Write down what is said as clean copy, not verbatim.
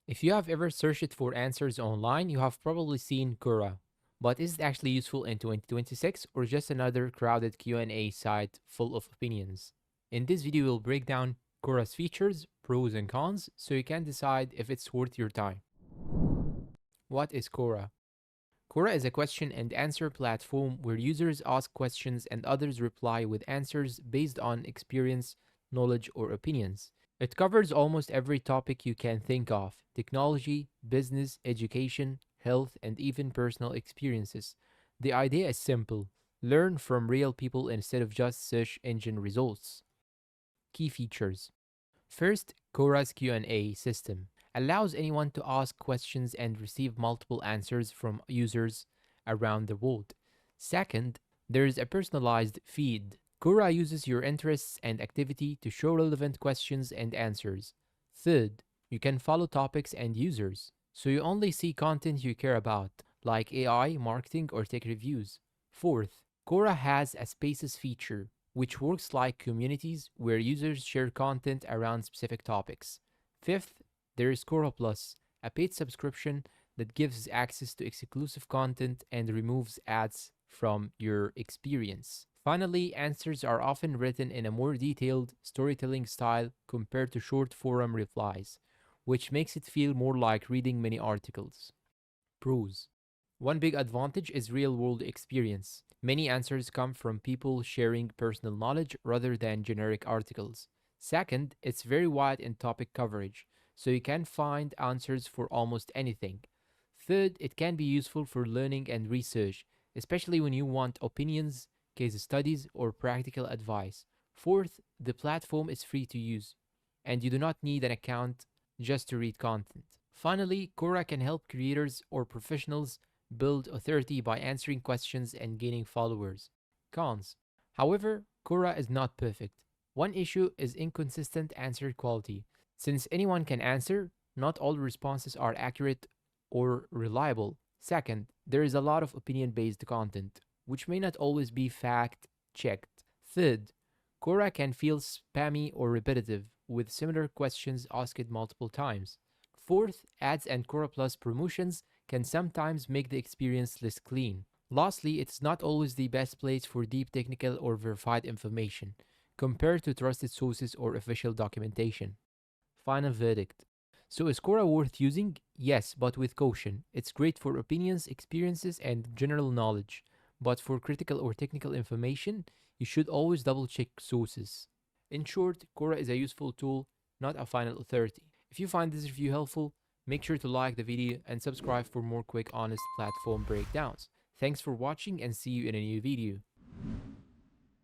If you have ever searched for answers online, you have probably seen Quora. But is it actually useful in 2026 or just another crowded Q&A site full of opinions? In this video, we'll break down Quora's features, pros and cons, so you can decide if it's worth your time. What is Quora? Quora is a question and answer platform where users ask questions and others reply with answers based on experience, knowledge, or opinions. It covers almost every topic you can think of: technology, business, education, health, and even personal experiences. The idea is simple: learn from real people instead of just search engine results. Key features. First, Quora's Q&A system allows anyone to ask questions and receive multiple answers from users around the world. Second, there is a personalized feed. Quora uses your interests and activity to show relevant questions and answers. Third, you can follow topics and users, so you only see content you care about, like AI, marketing, or tech reviews. Fourth, Quora has a Spaces feature, which works like communities where users share content around specific topics. Fifth, there is Quora Plus, a paid subscription that gives access to exclusive content and removes ads from your experience. Finally, answers are often written in a more detailed storytelling style compared to short forum replies, which makes it feel more like reading many articles. Pros. One big advantage is real world experience. Many answers come from people sharing personal knowledge rather than generic articles. Second, it's very wide in topic coverage, so you can find answers for almost anything. Third, it can be useful for learning and research, especially when you want opinions, case studies, or practical advice. Fourth, the platform is free to use, and you do not need an account just to read content. Finally, Quora can help creators or professionals build authority by answering questions and gaining followers. Cons. However, Quora is not perfect. One issue is inconsistent answer quality. Since anyone can answer, not all responses are accurate or reliable. Second, there is a lot of opinion based content, which may not always be fact checked. Third, Quora can feel spammy or repetitive, with similar questions asked multiple times. Fourth, ads and Quora Plus promotions can sometimes make the experience less clean. Lastly, it's not always the best place for deep technical or verified information, compared to trusted sources or official documentation. Final verdict. So is Quora worth using? Yes, but with caution. It's great for opinions, experiences, and general knowledge. But for critical or technical information, you should always double check sources. In short, Quora is a useful tool, not a final authority. If you find this review helpful, make sure to like the video and subscribe for more quick, honest platform breakdowns. Thanks for watching and see you in a new video.